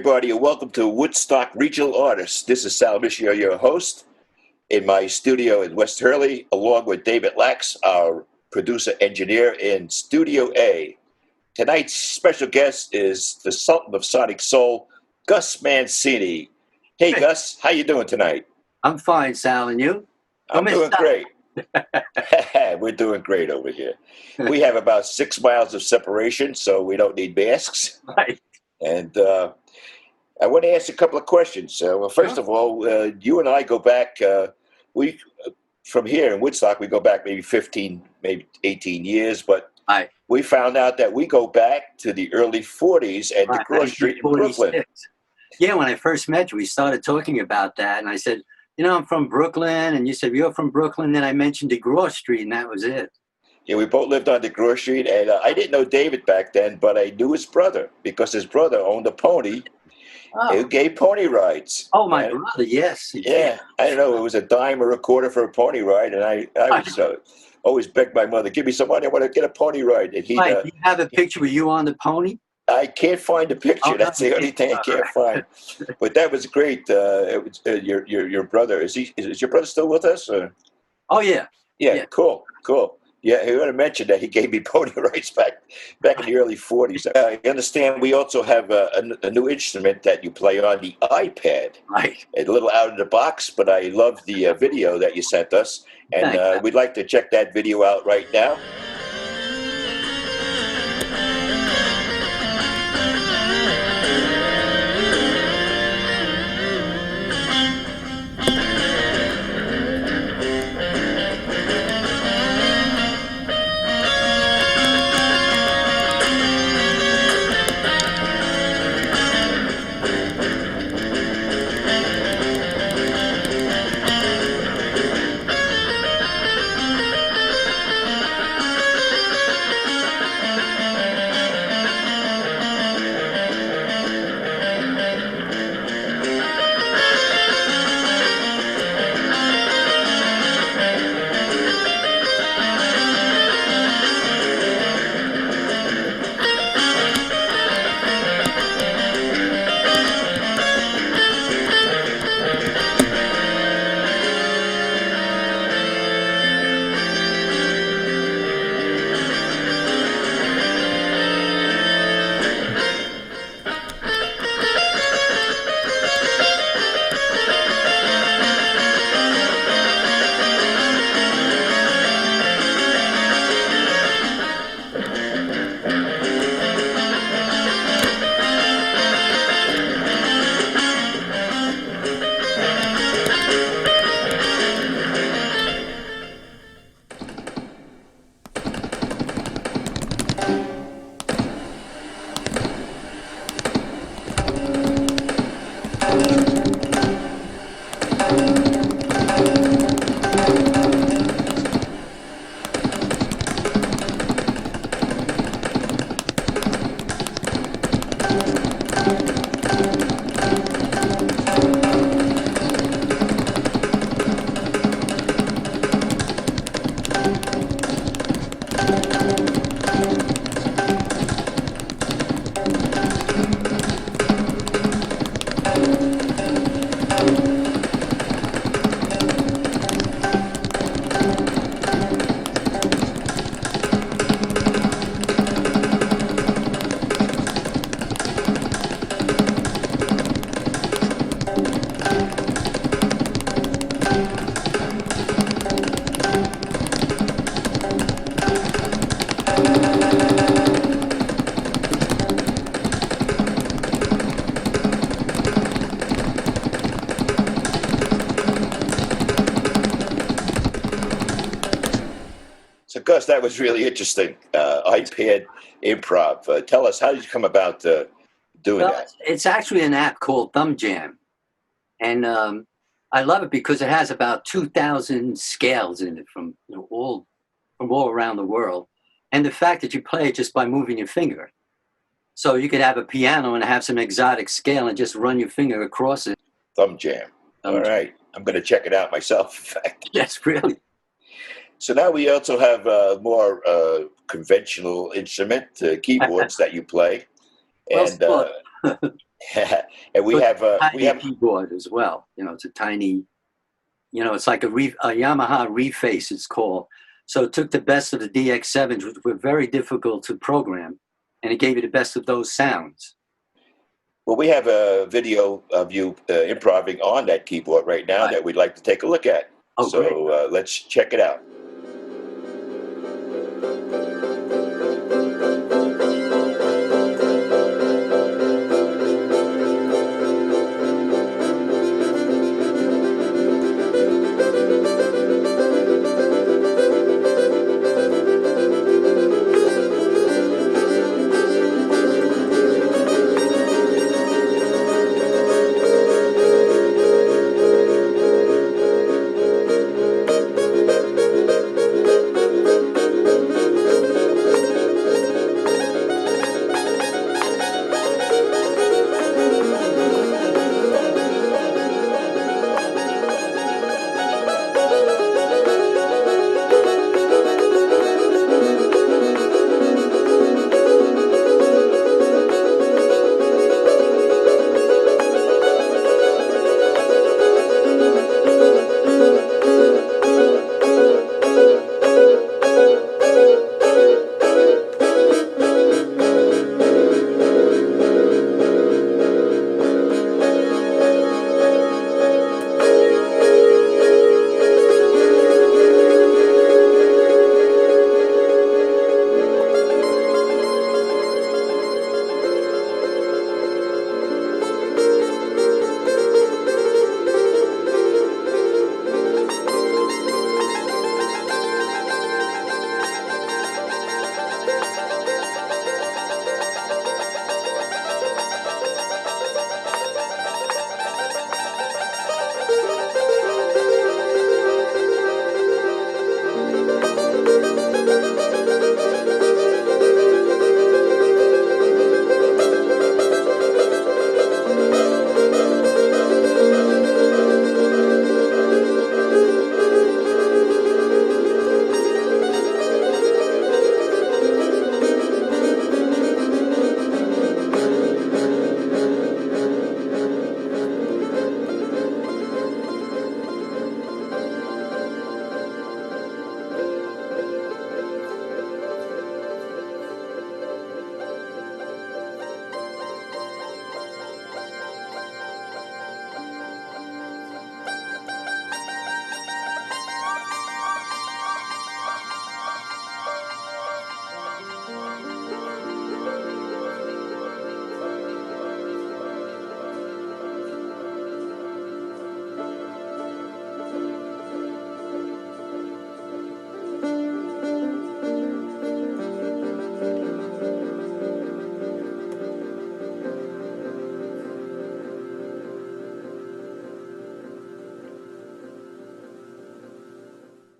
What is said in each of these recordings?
everybody, and welcome to Woodstock Regional Artists. This is Sal Miccio, your host, in my studio in West Hurley, along with David Lax, our producer-engineer in Studio A. Tonight's special guest is the Sultan of Sonic Soul, Gus Mancini. Hey, Gus, how you doing tonight? I'm fine, Sal, and you? I'm doing great. We're doing great over here. We have about 6 miles of separation, so we don't need masks. Right. And I want to ask a couple of questions. Well, first of all, you and I go back, from here in Woodstock, we go back maybe 15, maybe 18 years, but we found out that we go back to the early 40s and to Cross Street in Brooklyn. Yeah, when I first met you, we started talking about that, and I said, I'm from Brooklyn, and you said, you're from Brooklyn, then I mentioned DeGraw Street, and that was it. Yeah, we both lived on DeGraw Street, and I didn't know David back then, but I knew his brother, because his brother owned a pony who gave pony rides. Oh, my brother, yes. Yeah, I don't know, it was a dime or a quarter for a pony ride, and I was always begged my mother, give me some money, I want to get a pony ride. And do you have a picture with you on the pony? I can't find a picture. Oh, that's the only thing I can't find. But that was great. It was, your brother, is your brother still with us? Or? Oh, yeah. Yeah, cool. Yeah, I want to mention that he gave me pony rides back in the early 40s. I understand we also have a new instrument that you play on the iPad. Right. A little out of the box, but I love the video that you sent us. And we'd like to check that video out right now. Gus, that was really interesting. iPad improv. Tell us, how did you come about doing that? It's actually an app called Thumb Jam. And I love it because it has about 2,000 scales in it from all around the world. And the fact that you play it just by moving your finger. So you could have a piano and have some exotic scale and just run your finger across it. Thumb Jam. All right. I'm going to check it out myself, in fact. Yes, really. So now we also have more conventional instrument keyboards that you play. And And we But have we tiny have keyboard as well. It's a tiny, it's like a Yamaha Reface, it's called. So it took the best of the DX7s, which were very difficult to program, and it gave you the best of those sounds. well, we have a video of you improvising on that keyboard right now Right. that we'd like to take a look at. Oh, great. So let's check it out.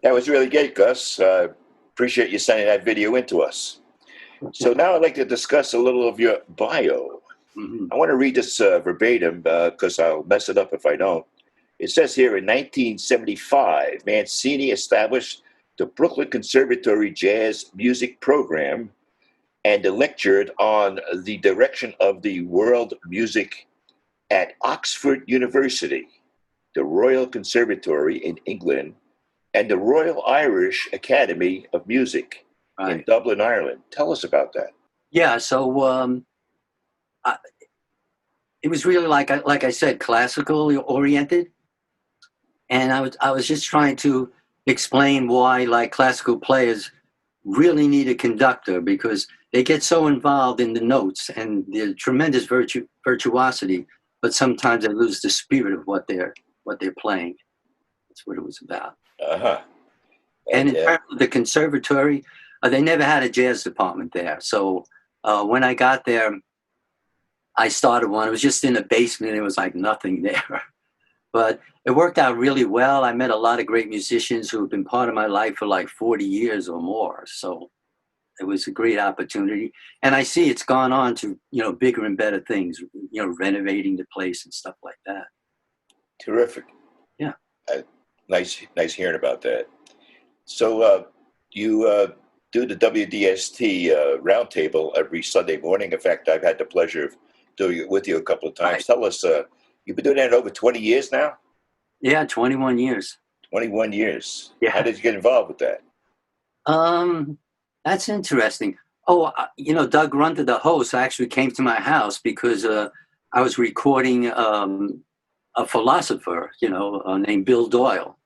That was really great, Gus. Appreciate you sending that video in to us. So now I'd like to discuss a little of your bio. Mm-hmm. I want to read this verbatim because I'll mess it up if I don't. It says here in 1975, Mancini established the Brooklyn Conservatory Jazz Music Program and lectured on the direction of the world music at Oxford University, the Royal Conservatory in England, and the Royal Irish Academy of Music in Dublin, Ireland. Tell us about that. Yeah, so it was really like I said, classically oriented, and I was just trying to explain why like classical players really need a conductor because they get so involved in the notes and the tremendous virtuosity, but sometimes they lose the spirit of what they're playing. That's what it was about. Uh-huh. And in terms of the conservatory, they never had a jazz department there. So when I got there, I started one. It was just in the basement. It was like nothing there. But it worked out really well. I met a lot of great musicians who have been part of my life for like 40 years or more. So it was a great opportunity. And I see it's gone on to, bigger and better things, renovating the place and stuff like that. Terrific. Yeah. Nice hearing about that. So you do the WDST roundtable every Sunday morning. In fact, I've had the pleasure of with you a couple of times. Right. Tell us, you've been doing that over 20 years now? Yeah, 21 years. 21 years. Yeah. How did you get involved with that? That's interesting. Oh, Doug Runter, the host, actually came to my house because I was recording a philosopher, named Bill Doyle.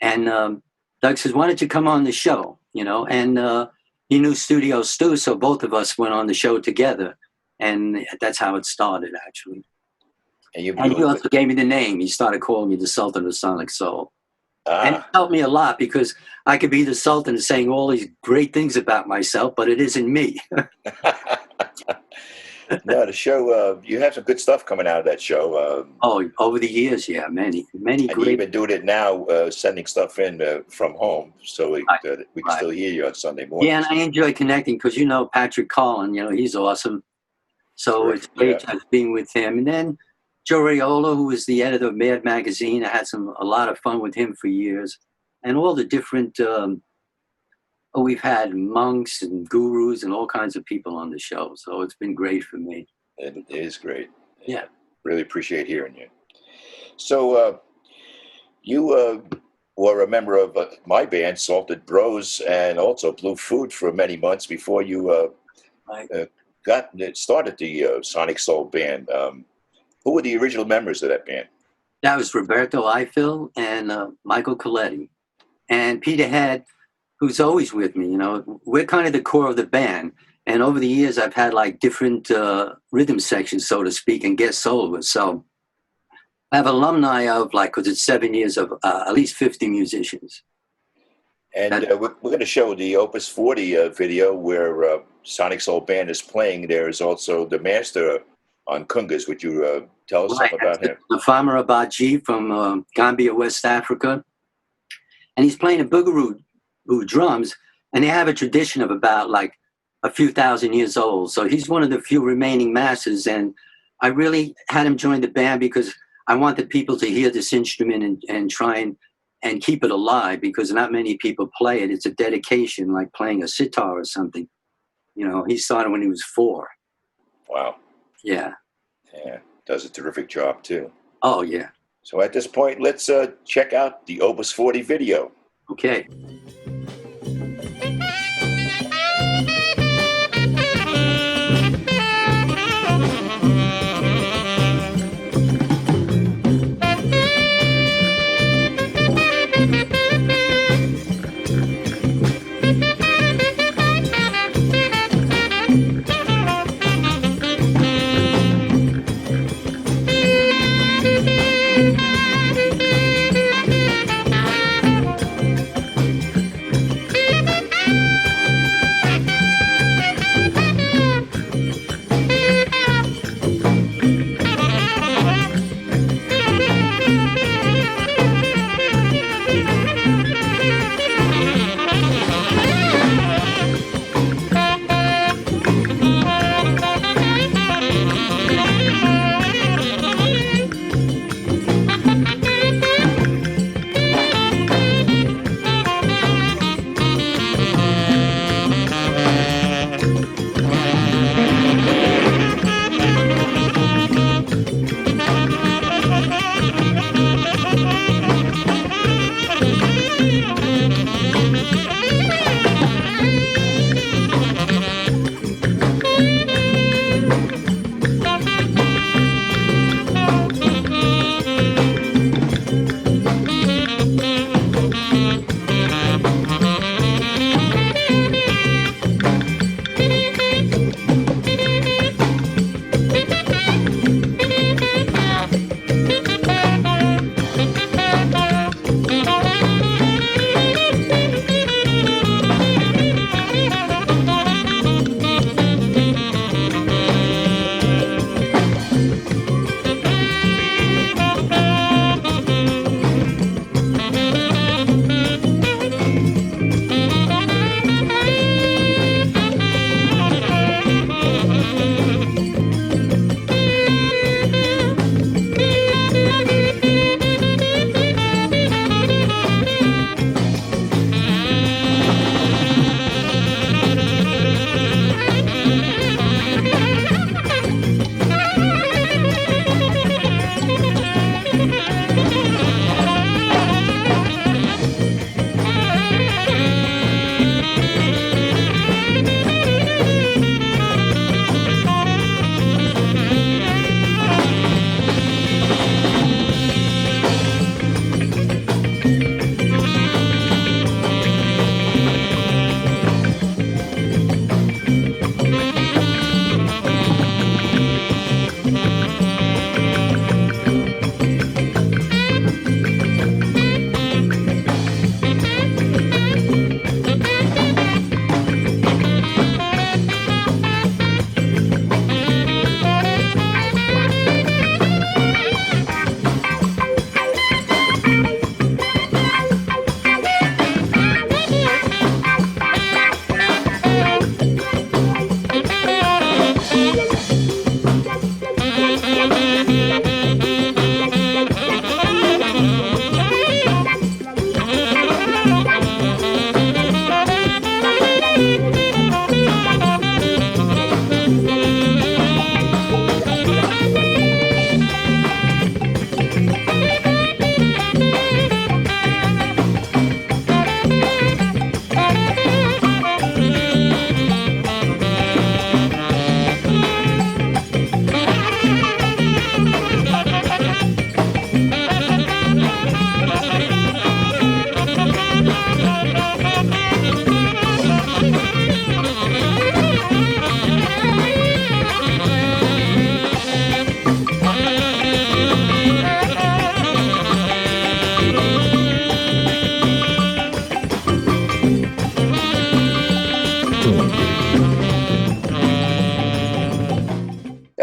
And Doug says, why don't you come on the show? And he knew Studio Stu, so both of us went on the show together. And that's how it started, actually. And he also gave me the name. He started calling me the Sultan of Sonic Soul. And it helped me a lot because I could be the Sultan saying all these great things about myself, but it isn't me. No, the show, you have some good stuff coming out of that show. Over the years, yeah, many and great. And you've been doing it now, sending stuff in from home, so we can still hear you on Sunday morning. Yeah, and I enjoy connecting because, Patrick Collin, he's awesome. So Terrific, it's great being with him. And then Joe Raiola, who was the editor of Mad Magazine, I had a lot of fun with him for years. And all the different, we've had monks and gurus and all kinds of people on the show. So it's been great for me. It is great. Yeah. Really appreciate hearing you. So you were a member of my band, Salted Bros, and also Blue Food for many months before you started the Sonic Soul band. Who were the original members of that band? That was Roberto Eiffel and Michael Coletti. And Peter Head, who's always with me. We're kind of the core of the band. And over the years, I've had different rhythm sections, so to speak, and guest soloists. So I have alumni of because it's 7 years of at least 50 musicians. And we're going to show the Opus 40 video where Sonic Soul Band is playing. There is also the master on congas. Would you tell us something about him? The Famara Abaji from Gambia, West Africa. And he's playing a boogaroo drums, and they have a tradition of about a few thousand years old. So he's one of the few remaining masters, and I really had him join the band because I wanted people to hear this instrument and try and keep it alive, because not many people play it. It's a dedication, like playing a sitar or something. He started when he was 4. Wow. Yeah. Yeah, does a terrific job too. Oh, yeah. So at this point, let's check out the Opus 40 video. Okay.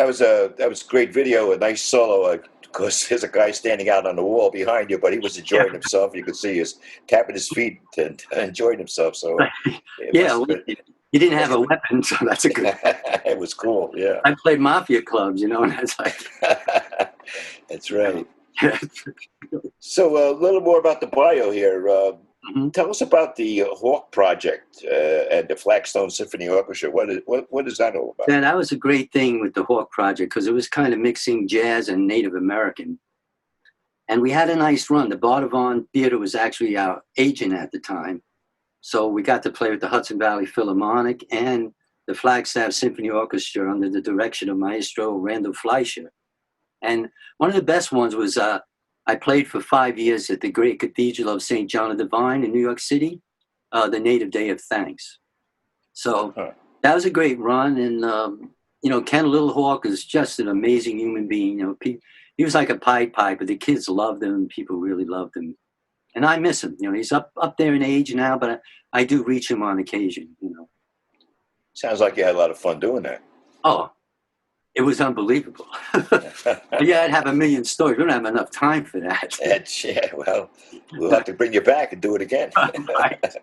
was a great video, a nice solo. Of course, there's a guy standing out on the wall behind you, but he was enjoying himself. You could see he was tapping his feet and enjoying himself. So yeah, he didn't have a weapon, so that's a good. It was cool. Yeah, I played mafia clubs, and that's like. That's right. So a little more about the bio here. Tell us about the Hawk Project and the Flagstone Symphony Orchestra. What is that all about? Yeah, that was a great thing with the Hawk Project because it was kind of mixing jazz and Native American. And we had a nice run. The Bardavon Theater was actually our agent at the time. So we got to play with the Hudson Valley Philharmonic and the Flagstaff Symphony Orchestra under the direction of Maestro Randall Fleischer. And one of the best ones was I played for 5 years at the great Cathedral of St. John of Divine in New York City, the Native Day of Thanks. So that was a great run. And, Ken Little Hawk is just an amazing human being. He was like a Pied Piper. The kids loved him. People really loved him. And I miss him. He's up there in age now, but I do reach him on occasion, Sounds like you had a lot of fun doing that. Oh, it was unbelievable. Yeah, I'd have a million stories. We don't have enough time for that. Yeah, well, we'll have to bring you back and do it again. Right.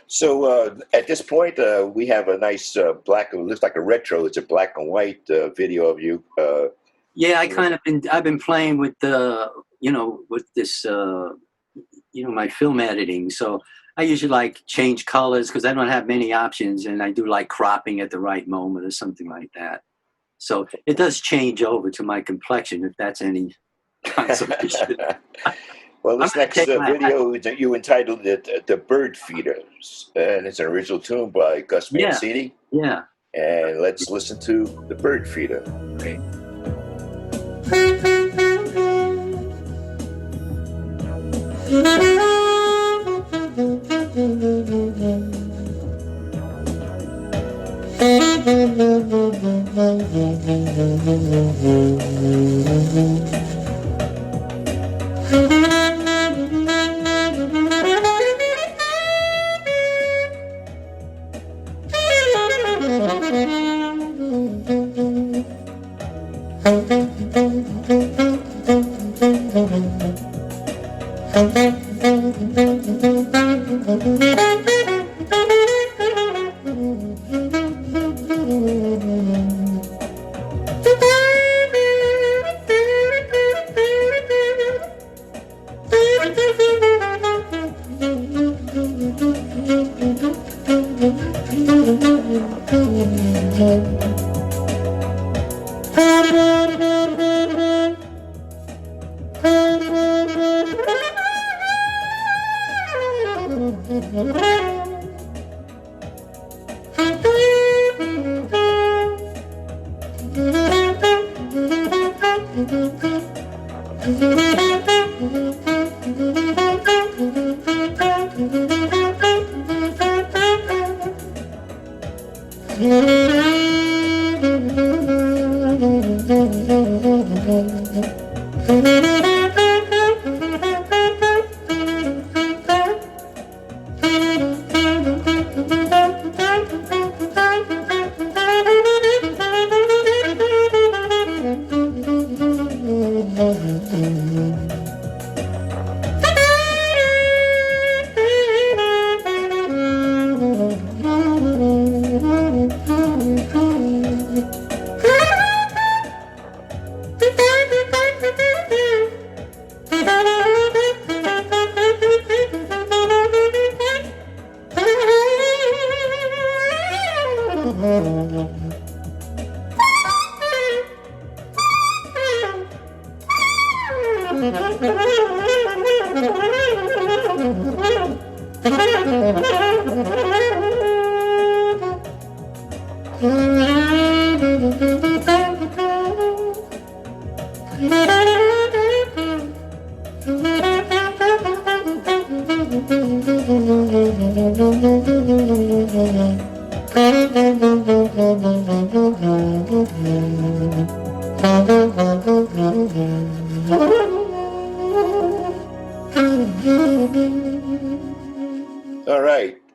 So at this point, we have a nice black, it looks like a retro. It's a black and white video of you. Yeah, I've been playing with with this, my film editing. So I usually change colors because I don't have many options, and I do cropping at the right moment or something like that. So it does change over to my complexion, if that's any consolation. Well, this next video, you entitled it The Bird Feeders, and it's an original tune by Gus Mancini. Yeah. And let's listen to The Bird Feeder. Great.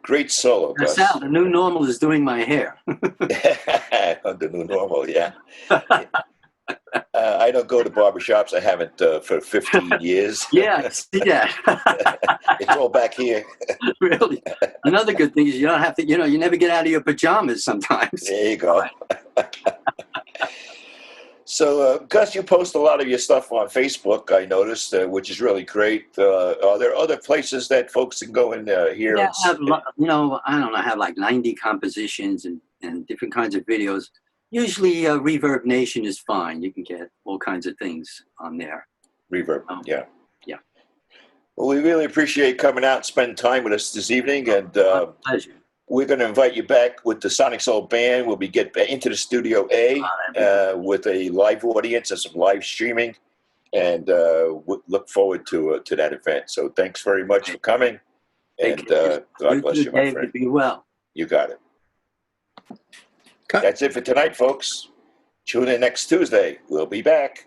Great solo, Gus. Sal, the new normal is doing my hair. The new normal, yeah. I don't go to barbershops. I haven't for 15 years. Yeah, I see that. It's all back here. Really. Another good thing is you don't have to, you never get out of your pajamas sometimes. There you go. So, Gus, you post a lot of your stuff on Facebook, I noticed, which is really great. Are there other places that folks can go and hear? Yeah, I have, I don't know, I have like 90 compositions and different kinds of videos. Usually Reverb Nation is fine. You can get all kinds of things on there. Reverb, yeah. Yeah. Well, we really appreciate coming out and spending time with us this evening. And pleasure. We're going to invite you back with the Sonic Soul Band. We'll be get into the Studio A with a live audience and some live streaming. And we look forward to that event. So thanks very much for coming. And God bless you, my friend. Be well. You got it. Cut. That's it for tonight, folks. Tune in next Tuesday. We'll be back.